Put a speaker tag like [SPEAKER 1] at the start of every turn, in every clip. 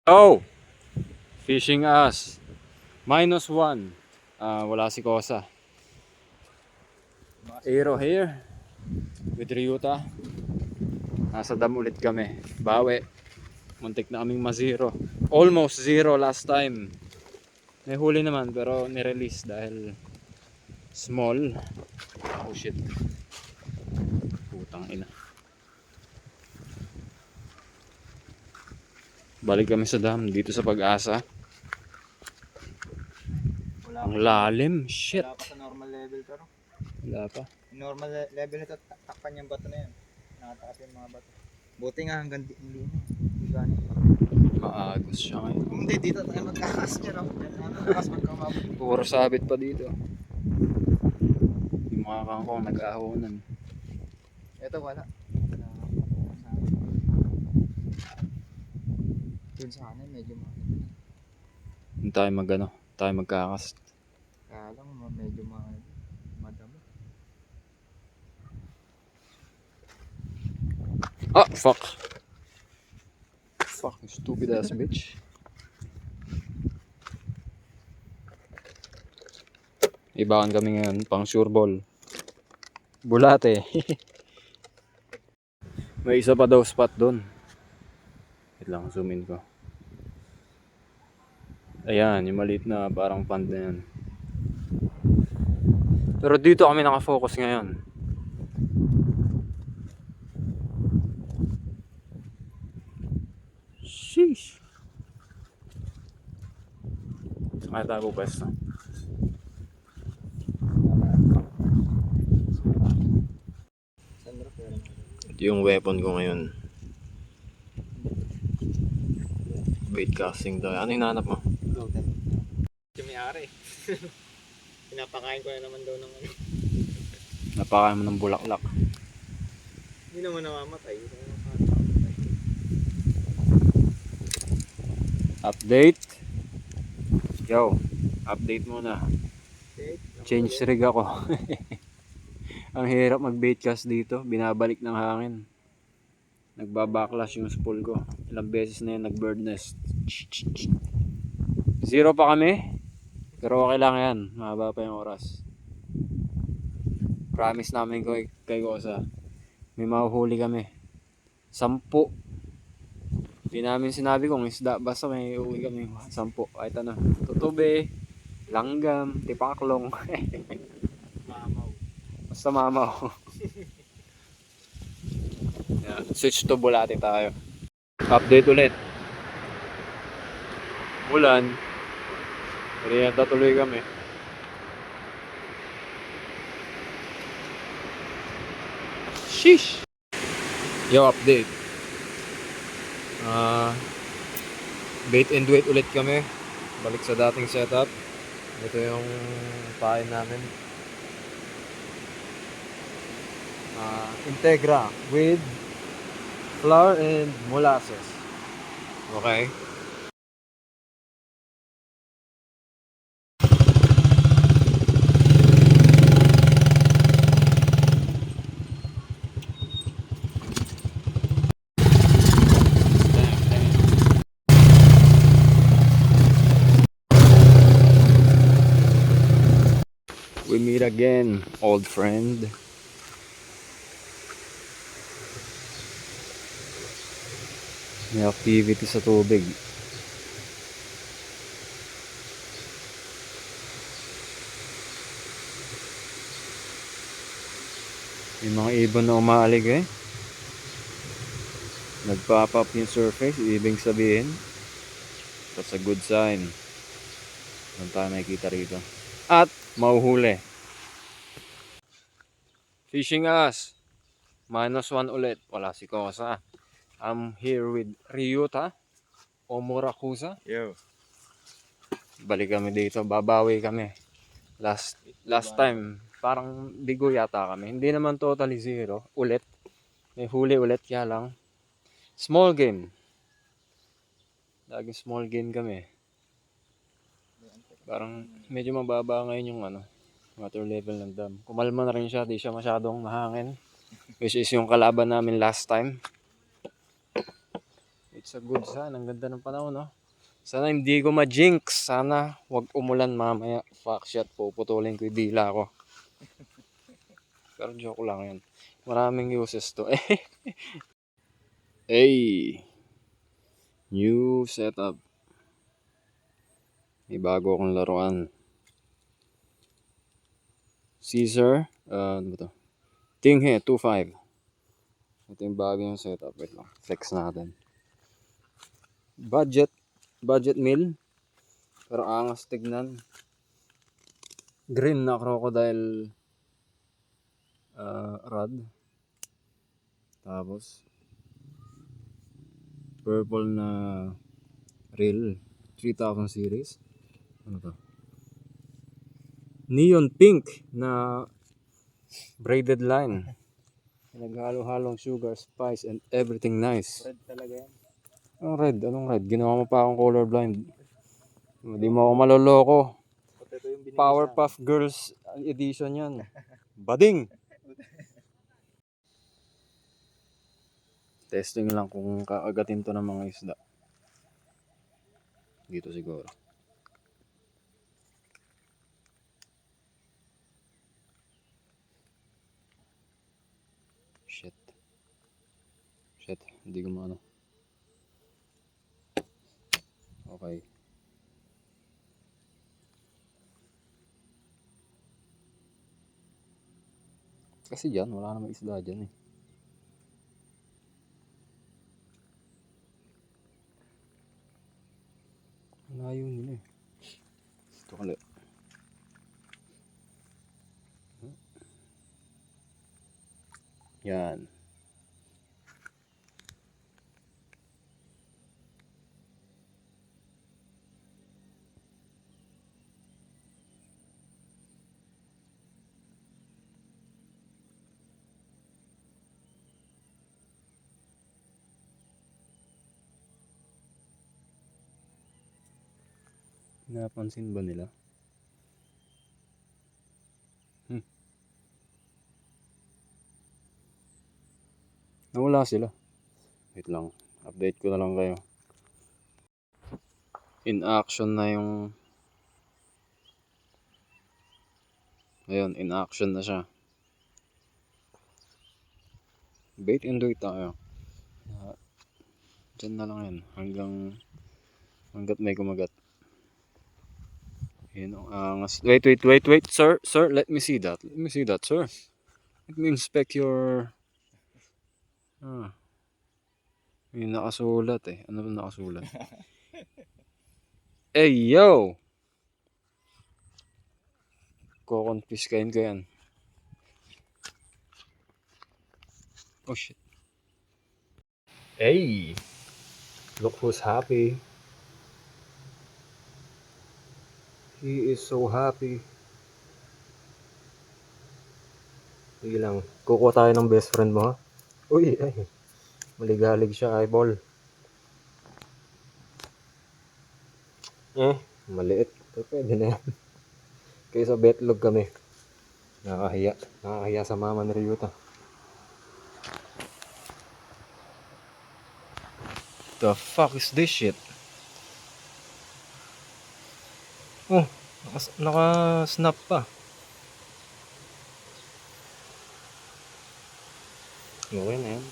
[SPEAKER 1] Oh, fishing us. -1. Wala si Kosa. Aero here with Ryuta. Nasa dam ulit kami. Bawi. Muntik na kaming ma-zero. Almost zero last time. May huli naman pero nirelease dahil small. Oh shit. Putang ina. Balik kami sa dam dito sa Pag-asa. Ang lalim. Shit.
[SPEAKER 2] Wala pa sa normal level pero.
[SPEAKER 1] Wala pa.
[SPEAKER 2] Normal level nito, takpan yung bato na yan. Nakatakas yung mga bato. Buti nga hanggang hindi na. Hindi gano'n.
[SPEAKER 1] Maagos siya ngayon.
[SPEAKER 2] Hindi, dito tayo magkakas niya. Magkakas magkamabot.
[SPEAKER 1] Puro sabit pa dito. Yung mga kangkong nag-ahonan.
[SPEAKER 2] Ito wala. Yun sa kanan medyo mahal.
[SPEAKER 1] Hindi tayo magkakas.
[SPEAKER 2] Kaya lang medyo madamo.
[SPEAKER 1] Ah, fuck. Fuck, stupid ass bitch. Ibakan kami ngayon, pang sure ball. Bulate. May isa pa daw spot doon. Wait lang, zoom in ko. Ayan, yung maliit na parang pond na yan. Pero dito kami nakafocus ngayon. Sheesh. Kaya tayo pwesto. Ito yung weapon ko ngayon. Bait casting tayo. Ano hinahanap mo?
[SPEAKER 2] Floater. Yung may-ari. Pinapakain ko na naman daw ng ano.
[SPEAKER 1] Napakain mo ng bulaklak.
[SPEAKER 2] Hindi naman namamatay.
[SPEAKER 1] Update. Yo, update muna. Change rig ako. Ang hirap mag-bait cast dito. Binabalik ng hangin. Nagbabacklash yung spool ko. Ilang beses na yun nag-bird nest. Zero pa kami. Pero okay lang yan. Mahaba pa yung oras. Promise namin kay Kosa. May mahuhuli kami. 10. Hindi namin sinabi kung isda. Basta may uuwi kami. 10. Kahit ano. Tutube. Langgam. Tipaklong.
[SPEAKER 2] Mamaw.
[SPEAKER 1] Basta mamaw. Yeah, switch to bulate tayo. Update ulit. Ulan. Riyata tuloy kami. Sheesh. Yo, update. Bait and wait ulit kami. Balik sa dating setup. Ito yung pain namin. Integra with flour and molasses. Okay. We meet again, old friend. May activity sa tubig. May mga ibon na umaalig eh. Nagpa-pop yung surface, ibig sabihin that's a good sign. Doon tayo makikita rito. At mauhuli. Fishing us. -1 ulit. Wala si Kosa. I'm here with Ryuta Omurakusa.
[SPEAKER 2] Yo.
[SPEAKER 1] Balik kami dito, babawi kami. Last time, parang bigo yata kami. Hindi naman totally zero. Ulit. May huli ulit kaya lang. Small game. Laging small game kami. Parang medyo mababa ngayon yung water level ng dam. Kumalma na rin siya, di siya masyadong mahangin. Which is yung kalaban namin last time. It's a good sign. Ang ganda ng panahon, no? Sana hindi ko ma-jinx. Sana wag umulan mamaya. Fuck shit, puputulin ko yung dila ko. Pero joke lang yan. Maraming uses to. Hey! New setup. May bago akong laruan. Caesar. Ano ba to? Tinghe 2.5. Ito yung bago yung setup. Wait lang. Flex natin. Budget meal. Pero angas tignan. Green na crocodile rod. Tapos purple na reel. 3000 series. Ano to? Neon pink na braided line. Naghalo-halong sugar, spice, and everything nice.
[SPEAKER 2] Red talaga yan.
[SPEAKER 1] Anong red? Anong red? Ginawa mo pa akong colorblind. Hindi mo ako maloloko.
[SPEAKER 2] Ito yung binigay
[SPEAKER 1] Powerpuff Girls edition yan. Bading! Testing lang kung kaagatin to ng mga isda. Dito siguro. Shit, hindi ko maano. Okay. Kasi dyan, wala namang isda dyan eh. Layo nila eh. Ito kali. Yan. Napansin ba nila? Nawala sila. Wait lang. Update ko na lang kayo. In action na yung... Ayun, in action na siya. Bait and wait tayo. Diyan na lang yan. Hanggat may kumagat. Yun ang angas. Wait, sir. Sir, let me see that. Let me see that, sir. Let me inspect your... May nakasulat eh. Ano ba nakasulat? Hey, yo! Kukonfiskain ko yan. Oh, shit. Hey! Look who's happy. He is so happy. Sige lang. Kukuha tayo ng best friend mo, ha? Uy, ay. Maligalig siya, eyeball. Maliit. Pero pwede na yan. Kaysa betlog kami. Nakakahiya. Nakakahiya sa mama ni Ryuta. The fuck is this shit? Oh, naka-snap pa. Okay na yan.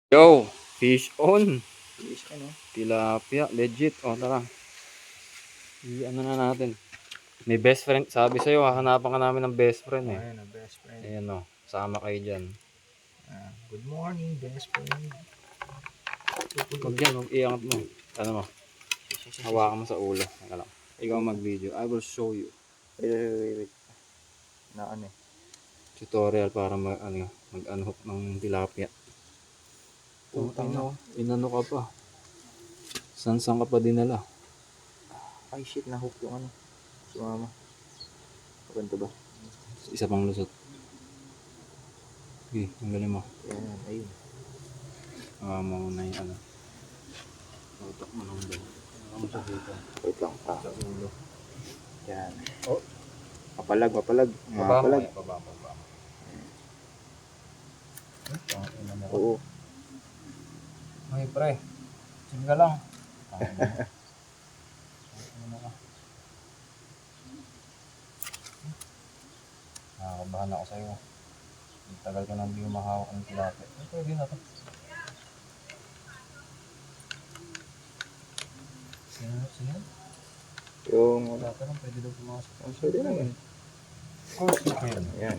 [SPEAKER 1] Yo, fish on.
[SPEAKER 2] Fish, ano?
[SPEAKER 1] Tilapia, legit. O, tara. Ano na natin. May best friend. Sabi sa'yo, hahanapan ka namin ng best friend eh.
[SPEAKER 2] Ayan, ang best friend.
[SPEAKER 1] Ayan o, sama kayo dyan.
[SPEAKER 2] Good morning, best friend.
[SPEAKER 1] Huwag yan, huwag iangat mo. Ano mo? Hawakan mo sa ulo. Teka lang. Ikaw mag-video. I will show you.
[SPEAKER 2] Wait. Na ano eh.
[SPEAKER 1] Tutorial para mag-unhook ng tilapia.
[SPEAKER 2] Putang na.
[SPEAKER 1] Inano ka pa. San ka pa dinala?
[SPEAKER 2] Ay shit, na-hook yung ano. Sumama. Maganda ba?
[SPEAKER 1] Isa pang lusot. Okay, ang galing mo.
[SPEAKER 2] Yan, ayun.
[SPEAKER 1] Mo na yung ano. Tutok mo nang doon. Ano sa dito?
[SPEAKER 2] Wait lang pa.
[SPEAKER 1] Sa ulo.
[SPEAKER 2] Yan.
[SPEAKER 1] Oh.
[SPEAKER 2] Papalag.
[SPEAKER 1] Pabapalag.
[SPEAKER 2] Oo.
[SPEAKER 1] Ay, pre. Sige ka lang. Nakakabahan ako sa'yo. Tagal ko nang di mahawak ng tilapia. Ay, pwede na to. Sige.
[SPEAKER 2] Yung,
[SPEAKER 1] Tilapia lang, pwede daw pumasok.
[SPEAKER 2] pwede naman.
[SPEAKER 1] Ayan.
[SPEAKER 2] Yan.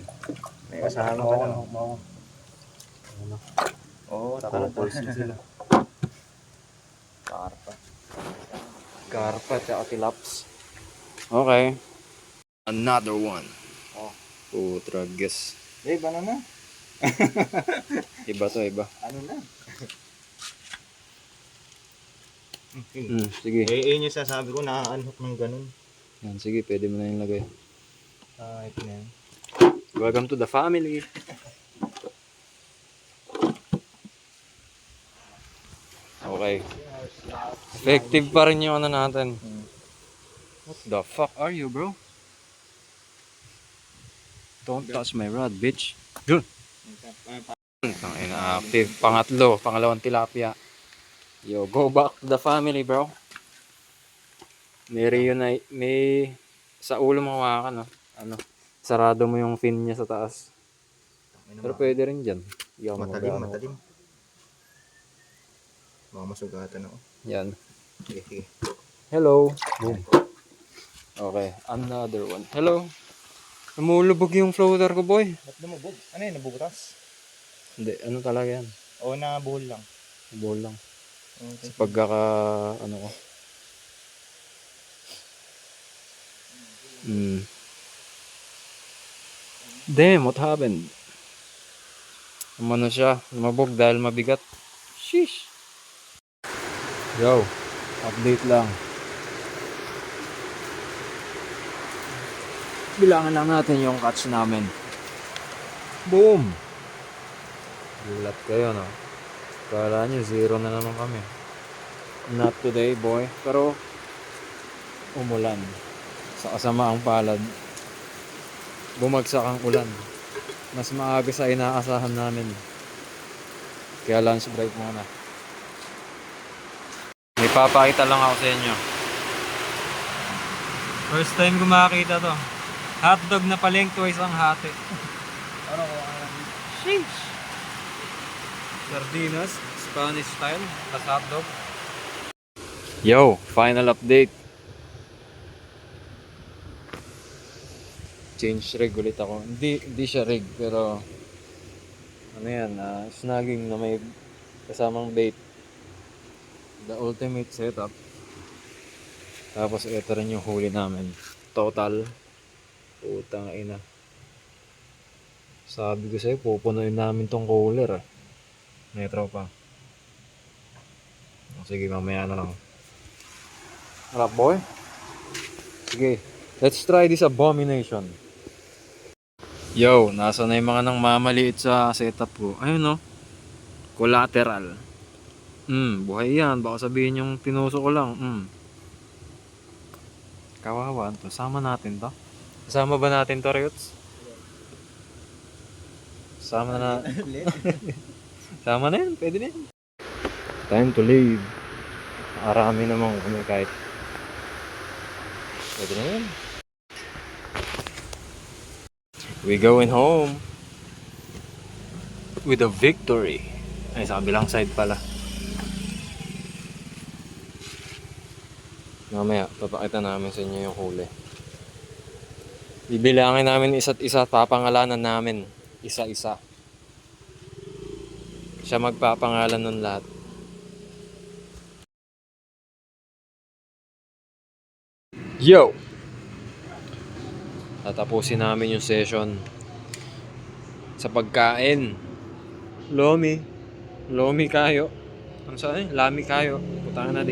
[SPEAKER 2] May kasama ka na.
[SPEAKER 1] Bawang.
[SPEAKER 2] Oo,
[SPEAKER 1] Tapos sila.
[SPEAKER 2] Karpa.
[SPEAKER 1] Karpa at tilaps. Okay. Another one.
[SPEAKER 2] Oh.
[SPEAKER 1] Putrages.
[SPEAKER 2] Ano na?
[SPEAKER 1] Iba to, iba.
[SPEAKER 2] Ano na?
[SPEAKER 1] Sige.
[SPEAKER 2] Yun yung sasabi ko, nakaanhok ng ganun.
[SPEAKER 1] Yan, sige, pwede mo na yung lagay.
[SPEAKER 2] Ito na yan.
[SPEAKER 1] Welcome to the family. Okay. Effective pa rin yung ano natin. What the fuck are you, bro? Don't touch my rod, bitch. Yun. Tangina, active. Pangalawang tilapia. Yo, go back to the family, bro. May sa ulo mo hawakan, no? Ano? Sarado mo yung fin niya sa taas. Pero pwede rin dyan.
[SPEAKER 2] Matalim. Baka masugatan ako.
[SPEAKER 1] Yan.
[SPEAKER 2] Sige.
[SPEAKER 1] Hello. Boom. Okay, another one. Hello. Namulubog yung floater ko, boy.
[SPEAKER 2] Ba't lumubog? Ano yun, nabubutas?
[SPEAKER 1] Hindi, ano talaga yan?
[SPEAKER 2] O nabuhol lang?
[SPEAKER 1] Ball lang.
[SPEAKER 2] Okay.
[SPEAKER 1] Sa pagkaka, ano ko. Damn, what happened? Umano siya, lumabog dahil mabigat. Sheesh. Yo, update lang. Bilangan lang natin yung catch namin. Boom! Gulat kayo, no? Kala nyo, 0 na naman kami. Not today, boy. Pero, umulan. Sa kasamaang palad, bumagsak ang ulan. Mas maaga sa inaasahan namin. Kaya lunch break muna. May papakita lang ako sa inyo. First time ko makakita to. Hotdog na palengke ang hati. Ano ko? Sheesh! Sardinas, Spanish style, plus hotdog. Yo, final update. Change rig ulit ako. Hindi siya rig, pero ano yan, snagging na may kasamang bait. The ultimate setup. Tapos ito rin yung huli namin. Total. Putang ina. Sabi ko sa'yo, pupunuin namin tong cooler. May tropa. Sige, mamaya na lang. Harap, boy. Sige, let's try this abomination. Yo, nasa na yung mga nang mamaliit sa setup ko. Ayun, no? Collateral. Buhay yan. Baka sabihin yung tinuso ko lang. Kawawa to. Sama natin to. Kasama ba natin to, Riots? Sama na. Sama na yan. Pwede na yan. Time to leave. Arami naman kami kahit. Pwede na yan. We going home. With a victory. Ay, sa kabilang side pala. Mamaya, papakita namin sa inyo yung huli. Bibilangin namin isa't isa, papangalanan namin isa-isa. Siya magpapangalan ng lahat. Yo! Tatapusin namin yung session sa pagkain. Lomi kayo. Ano saan? Lami kayo. Putang na di.